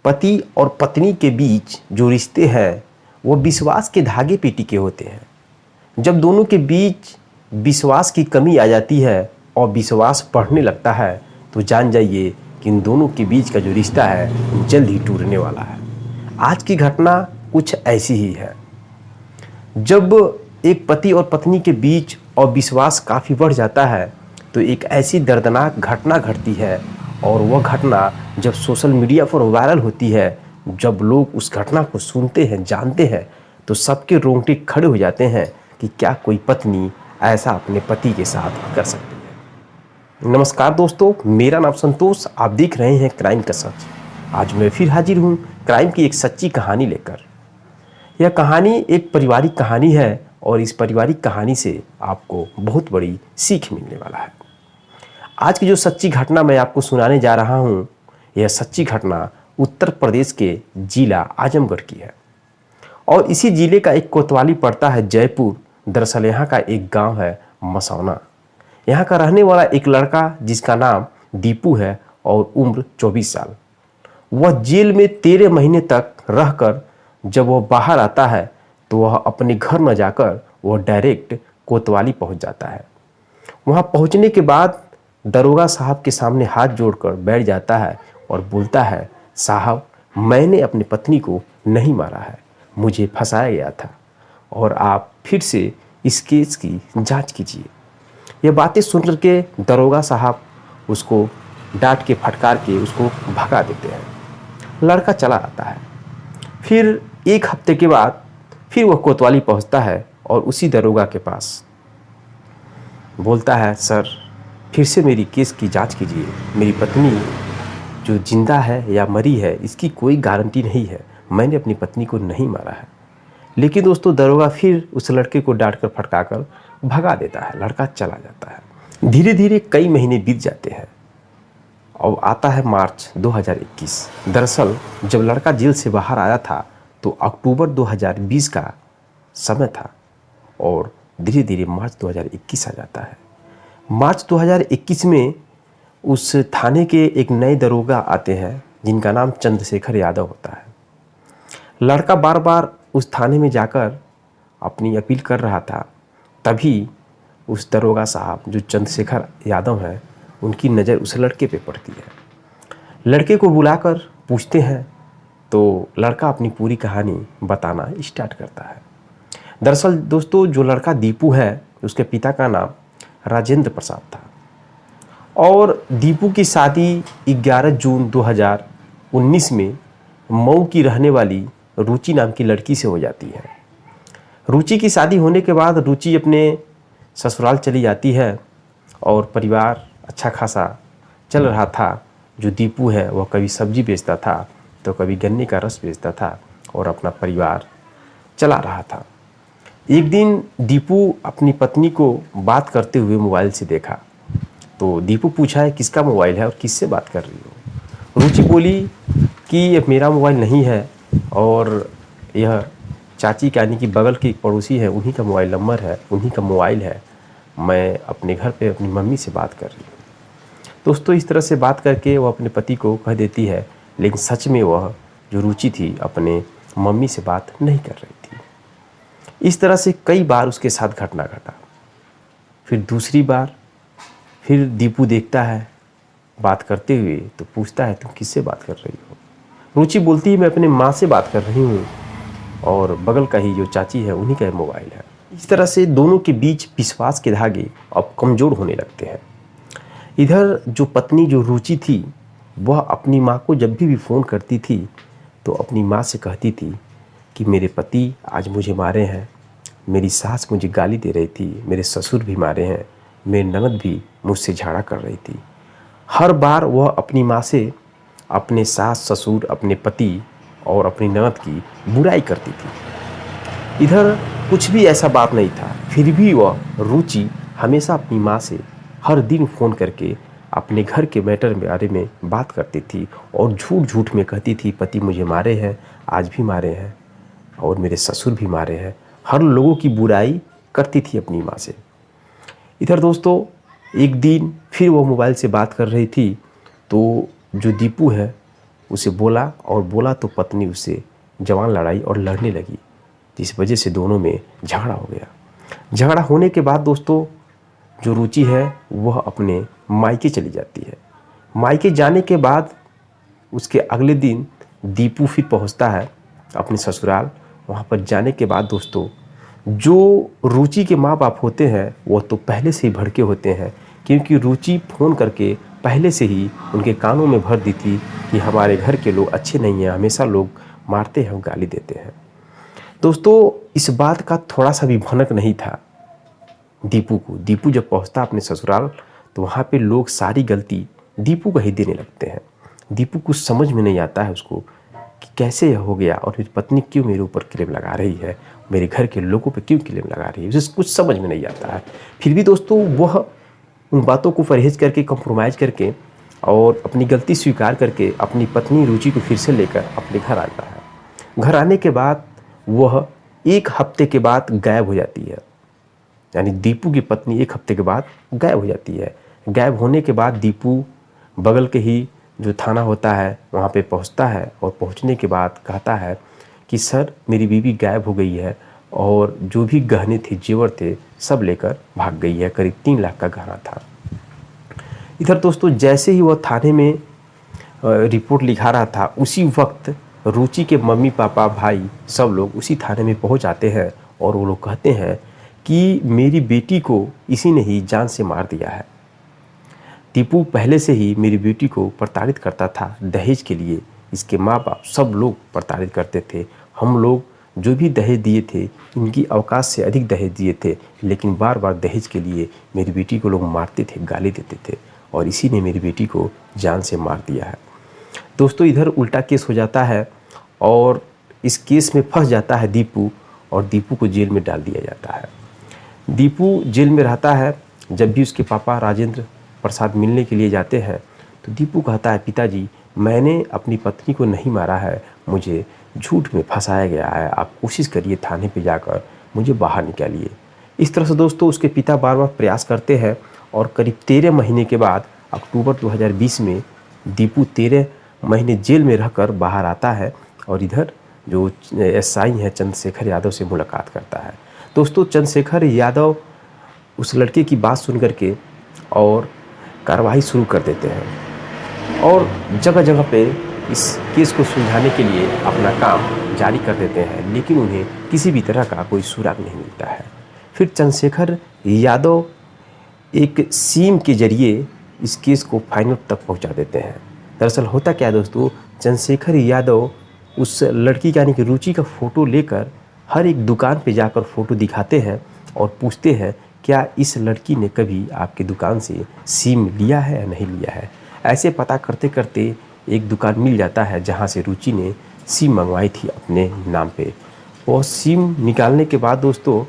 पति और पत्नी के बीच जो रिश्ते हैं वो विश्वास के धागे पे टिके होते हैं। जब दोनों के बीच विश्वास की कमी आ जाती है और विश्वास बढ़ने लगता है तो जान जाइए कि इन दोनों के बीच का जो रिश्ता है जल्द ही टूटने वाला है। आज की घटना कुछ ऐसी ही है। जब एक पति और पत्नी के बीच अविश्वास काफ़ी बढ़ जाता है तो एक ऐसी दर्दनाक घटना घटती है और वह घटना जब सोशल मीडिया पर वायरल होती है, जब लोग उस घटना को सुनते हैं, जानते हैं, तो सबके रोंगटे खड़े हो जाते हैं कि क्या कोई पत्नी ऐसा अपने पति के साथ कर सकती है। नमस्कार दोस्तों, मेरा नाम संतोष, आप देख रहे हैं क्राइम का सच। आज मैं फिर हाजिर हूँ क्राइम की एक सच्ची कहानी लेकर। यह कहानी एक पारिवारिक कहानी है और इस पारिवारिक कहानी से आपको बहुत बड़ी सीख मिलने वाला है। आज की जो सच्ची घटना मैं आपको सुनाने जा रहा हूँ, यह सच्ची घटना उत्तर प्रदेश के जिला आजमगढ़ की है और इसी जिले का एक कोतवाली पड़ता है जयपुर। दरअसल यहाँ का एक गांव है मसौना। यहाँ का रहने वाला एक लड़का जिसका नाम दीपू है और उम्र 24 साल। वह जेल में 13 महीने तक रहकर जब वह बाहर आता है तो वह अपने घर न जाकर वह डायरेक्ट कोतवाली पहुँच जाता है। वहाँ पहुँचने के बाद दरोगा साहब के सामने हाथ जोड़कर बैठ जाता है और बोलता है, साहब मैंने अपनी पत्नी को नहीं मारा है, मुझे फंसाया गया था और आप फिर से इस केस की जांच कीजिए। ये बातें सुन करके दरोगा साहब उसको डांट के फटकार के उसको भगा देते हैं। लड़का चला आता है। फिर एक हफ्ते के बाद फिर वह कोतवाली पहुंचता है और उसी दरोगा के पास बोलता है, सर फिर से मेरी केस की जांच कीजिए। मेरी पत्नी जो जिंदा है या मरी है इसकी कोई गारंटी नहीं है, मैंने अपनी पत्नी को नहीं मारा है। लेकिन दोस्तों दरोगा फिर उस लड़के को डांट कर फटका कर भगा देता है। लड़का चला जाता है। धीरे धीरे कई महीने बीत जाते हैं और आता है मार्च 2021। दरअसल जब लड़का जेल से बाहर आया था तो अक्टूबर 2020 का समय था और धीरे धीरे मार्च 2021 आ जाता है। मार्च 2021 में उस थाने के एक नए दरोगा आते हैं जिनका नाम चंद्रशेखर यादव होता है। लड़का बार बार उस थाने में जाकर अपनी अपील कर रहा था, तभी उस दरोगा साहब जो चंद्रशेखर यादव हैं उनकी नज़र उस लड़के पे पड़ती है। लड़के को बुलाकर पूछते हैं तो लड़का अपनी पूरी कहानी बताना स्टार्ट करता है। दरअसल दोस्तों जो लड़का दीपू है उसके पिता का नाम राजेंद्र प्रसाद था और दीपू की शादी 11 जून 2019 में मऊ की रहने वाली रुचि नाम की लड़की से हो जाती है। रुचि की शादी होने के बाद रुचि अपने ससुराल चली जाती है और परिवार अच्छा खासा चल रहा था। जो दीपू है वह कभी सब्जी बेचता था तो कभी गन्ने का रस बेचता था और अपना परिवार चला रहा था। एक दिन दीपू अपनी पत्नी को बात करते हुए मोबाइल से देखा तो दीपू पूछा है किसका मोबाइल है और किससे बात कर रही हो। रुचि बोली कि ये मेरा मोबाइल नहीं है और यह चाची के यानी कि बगल की एक पड़ोसी है उन्हीं का मोबाइल नंबर है, उन्हीं का मोबाइल है, मैं अपने घर पे अपनी मम्मी से बात कर रही हूँ। दोस्तों इस तरह से बात करके वह अपने पति को कह देती है, लेकिन सच में वह जो रुचि थी अपने मम्मी से बात नहीं कर रही थी। इस तरह से कई बार उसके साथ घटना घटा। फिर दूसरी बार फिर दीपू देखता है बात करते हुए तो पूछता है तुम किससे बात कर रही हो। रुचि बोलती है मैं अपने माँ से बात कर रही हूँ और बगल का ही जो चाची है उन्हीं का मोबाइल है। इस तरह से दोनों के बीच विश्वास के धागे अब कमज़ोर होने लगते हैं। इधर जो पत्नी जो रुचि थी वह अपनी माँ को जब भी फ़ोन करती थी तो अपनी माँ से कहती थी कि मेरे पति आज मुझे मारे हैं, मेरी सास मुझे गाली दे रही थी, मेरे ससुर भी मारे हैं, मेरी ननद भी मुझसे झगड़ा कर रही थी। हर बार वह अपनी माँ से अपने सास ससुर, अपने पति और अपनी ननद की बुराई करती थी। इधर कुछ भी ऐसा बात नहीं था, फिर भी वह रुचि हमेशा अपनी माँ से हर दिन फ़ोन करके अपने घर के मैटर के बारे में बात करती थी और झूठ झूठ में कहती थी पति मुझे मारे हैं, आज भी मारे हैं और मेरे ससुर भी मारे हैं। हर लोगों की बुराई करती थी अपनी माँ से। इधर दोस्तों एक दिन फिर वो मोबाइल से बात कर रही थी तो जो दीपू है उसे बोला और बोला तो पत्नी उससे जवान लड़ाई और लड़ने लगी, जिस वजह से दोनों में झगड़ा हो गया। झगड़ा होने के बाद दोस्तों जो रुचि है वह अपने मायके चली जाती है। मायके जाने के बाद उसके अगले दिन दीपू फिर पहुंचता है अपने ससुराल। वहाँ पर जाने के बाद दोस्तों जो रुचि के माँ बाप होते हैं वह तो पहले से ही भड़के होते हैं, क्योंकि रुचि फ़ोन करके पहले से ही उनके कानों में भर दी थी कि हमारे घर के लोग अच्छे नहीं हैं, हमेशा लोग मारते हैं, गाली देते हैं। दोस्तों इस बात का थोड़ा सा भी भनक नहीं था दीपू को। दीपू जब पहुंचता अपने ससुराल तो वहाँ पे लोग सारी गलती दीपू को ही देने लगते हैं। दीपू कुछ समझ में नहीं आता है उसको कि कैसे यह हो गया और मेरी पत्नी क्यों मेरे ऊपर क्लेम लगा रही है, मेरे घर के लोगों पे क्यों क्लेम लगा रही है, उसे कुछ समझ में नहीं आता है। फिर भी दोस्तों वह उन बातों को परहेज करके, कंप्रोमाइज़ करके और अपनी गलती स्वीकार करके अपनी पत्नी रुचि को फिर से लेकर अपने घर आता है। घर आने के बाद वह 1 हफ्ते के बाद गायब हो जाती है, यानी दीपू की पत्नी 1 हफ्ते के बाद गायब हो जाती है। गायब होने के बाद दीपू बगल के ही जो थाना होता है वहाँ पे पहुँचता है और पहुँचने के बाद कहता है कि सर मेरी बीवी गायब हो गई है और जो भी गहने थे, जेवर थे, सब लेकर भाग गई है। करीब 3 लाख का गहना था। इधर दोस्तों जैसे ही वह थाने में रिपोर्ट लिखा रहा था उसी वक्त रुचि के मम्मी पापा भाई सब लोग उसी थाने में पहुंच आते हैं और वो लोग कहते हैं कि मेरी बेटी को इसी ने ही जान से मार दिया है। दीपू पहले से ही मेरी बेटी को प्रताड़ित करता था दहेज के लिए। इसके माँ बाप सब लोग प्रताड़ित करते थे। हम लोग जो भी दहेज दिए थे इनकी औकात से अधिक दहेज दिए थे, लेकिन बार बार दहेज के लिए मेरी बेटी को लोग मारते थे, गाली देते थे और इसी ने मेरी बेटी को जान से मार दिया है। दोस्तों इधर उल्टा केस हो जाता है और इस केस में फंस जाता है दीपू और दीपू को जेल में डाल दिया जाता है। दीपू जेल में रहता है। जब भी उसके पापा राजेंद्र प्रसाद मिलने के लिए जाते हैं तो दीपू कहता है पिताजी मैंने अपनी पत्नी को नहीं मारा है, मुझे झूठ में फंसाया गया है, आप कोशिश करिए थाने पे जाकर मुझे बाहर निकालिए। इस तरह से दोस्तों उसके पिता बार बार प्रयास करते हैं और करीब 13 महीने के बाद अक्टूबर 2020 में दीपू 13 महीने जेल में रहकर बाहर आता है और इधर जो एसआई हैं चंद्रशेखर यादव से मुलाकात करता है। दोस्तों चंद्रशेखर यादव उस लड़के की बात सुन करके और कार्रवाई शुरू कर देते हैं और जगह जगह पे इस केस को सुलझाने के लिए अपना काम जारी कर देते हैं, लेकिन उन्हें किसी भी तरह का कोई सुराग नहीं मिलता है। फिर चंद्रशेखर यादव एक सीम के जरिए इस केस को फाइनल तक पहुंचा देते हैं। दरअसल होता क्या है दोस्तों, चंद्रशेखर यादव उस लड़की यानी कि रुचि का फ़ोटो लेकर हर एक दुकान पे जाकर फ़ोटो दिखाते हैं और पूछते हैं क्या इस लड़की ने कभी आपकी दुकान से सिम लिया है या नहीं लिया है। ऐसे पता करते करते एक दुकान मिल जाता है जहां से रुचि ने सिम मंगवाई थी अपने नाम पे। वो सिम निकालने के बाद दोस्तों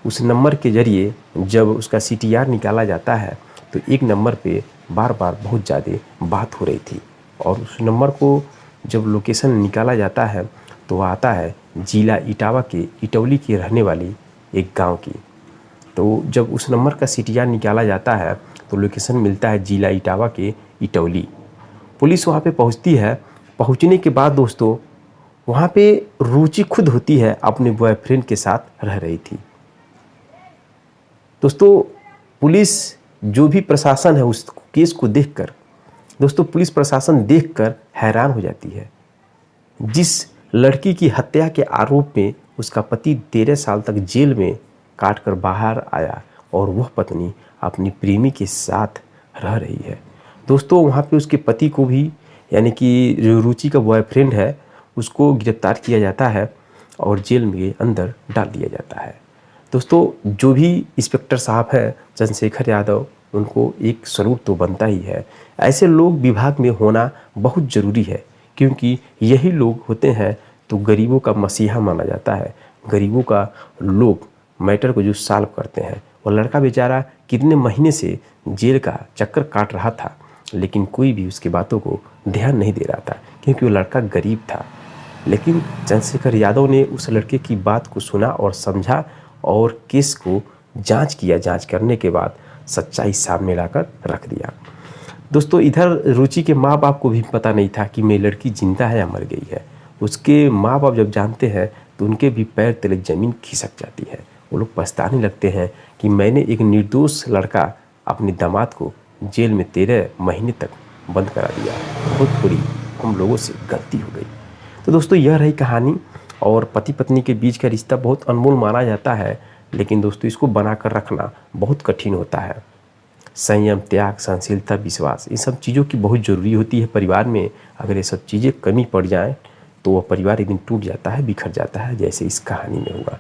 उस नंबर के ज़रिए जब उसका CTR निकाला जाता है तो एक नंबर पे बार बार बहुत ज़्यादा बात हो रही थी और उस नंबर को जब लोकेशन निकाला जाता है तो वह आता है जिला इटावा के इटौली की रहने वाली एक गांव की। तो जब उस नंबर का CTR निकाला जाता है तो लोकेशन मिलता है जिला इटावा के इटौली। पुलिस वहाँ पे पहुँचती है। पहुँचने के बाद दोस्तों वहाँ पे रुचि खुद होती है, अपने बॉयफ्रेंड के साथ रह रही थी। दोस्तों पुलिस जो भी प्रशासन है उस केस को देखकर दोस्तों पुलिस प्रशासन देखकर हैरान हो जाती है। जिस लड़की की हत्या के आरोप में उसका पति 13 साल तक जेल में काट कर बाहर आया और वह पत्नी अपनी प्रेमी के साथ रह रही है। दोस्तों वहाँ पे उसके पति को भी यानी कि जो रुचि का बॉयफ्रेंड है उसको गिरफ्तार किया जाता है और जेल में अंदर डाल दिया जाता है। दोस्तों जो भी इंस्पेक्टर साहब है चंद्रशेखर यादव उनको एक सलूट तो बनता ही है। ऐसे लोग विभाग में होना बहुत ज़रूरी है क्योंकि यही लोग होते हैं तो गरीबों का मसीहा माना जाता है। गरीबों का लोग मैटर को जो सॉल्व करते हैं। वो लड़का बेचारा कितने महीने से जेल का चक्कर काट रहा था लेकिन कोई भी उसकी बातों को ध्यान नहीं दे रहा था क्योंकि वो लड़का गरीब था। लेकिन चंद्रशेखर यादव ने उस लड़के की बात को सुना और समझा और केस को जांच किया। जांच करने के बाद सच्चाई सामने लाकर रख दिया। दोस्तों इधर रुचि के माँ बाप को भी पता नहीं था कि मेरी लड़की जिंदा है या मर गई है। उसके माँ बाप जब जानते हैं तो उनके भी पैर तले ज़मीन खिसक जाती है। वो लोग पछताने लगते हैं कि मैंने एक निर्दोष लड़का अपने दामाद को जेल में 13 महीने तक बंद करा दिया। बहुत बड़ी हम लोगों से गलती हो गई। तो दोस्तों यह रही कहानी। और पति पत्नी के बीच का रिश्ता बहुत अनमोल माना जाता है, लेकिन दोस्तों इसको बनाकर रखना बहुत कठिन होता है। संयम, त्याग, सहनशीलता, विश्वास, इन सब चीज़ों की बहुत ज़रूरी होती है परिवार में। अगर ये सब चीज़ें कमी पड़ जाएं तो वह परिवार एक दिन टूट जाता है, बिखर जाता है, जैसे इस कहानी में हुआ।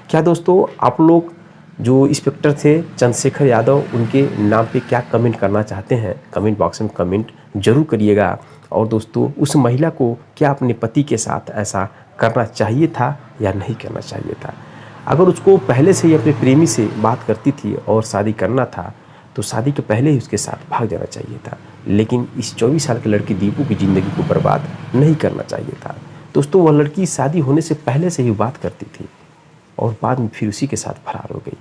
क्या दोस्तों आप लोग जो इंस्पेक्टर थे चंद्रशेखर यादव, उनके नाम पे क्या कमेंट करना चाहते हैं? कमेंट बॉक्स में कमेंट जरूर करिएगा। और दोस्तों उस महिला को क्या अपने पति के साथ ऐसा करना चाहिए था या नहीं करना चाहिए था? अगर उसको पहले से ही अपने प्रेमी से बात करती थी और शादी करना था तो शादी के पहले ही उसके साथ भाग जाना चाहिए था, लेकिन इस 24 साल के लड़की दीपू की ज़िंदगी को बर्बाद नहीं करना चाहिए था। दोस्तों वह लड़की शादी होने से पहले से ही बात करती थी और बाद में फिर उसी के साथ फरार हो गई।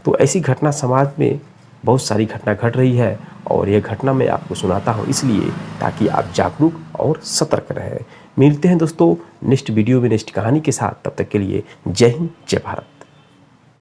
तो ऐसी घटना समाज में बहुत सारी घटना घट रही है और यह घटना मैं आपको सुनाता हूँ इसलिए ताकि आप जागरूक और सतर्क रहें। मिलते हैं दोस्तों नेक्स्ट वीडियो में नेक्स्ट कहानी के साथ। तब तक के लिए जय हिंद, जय भारत।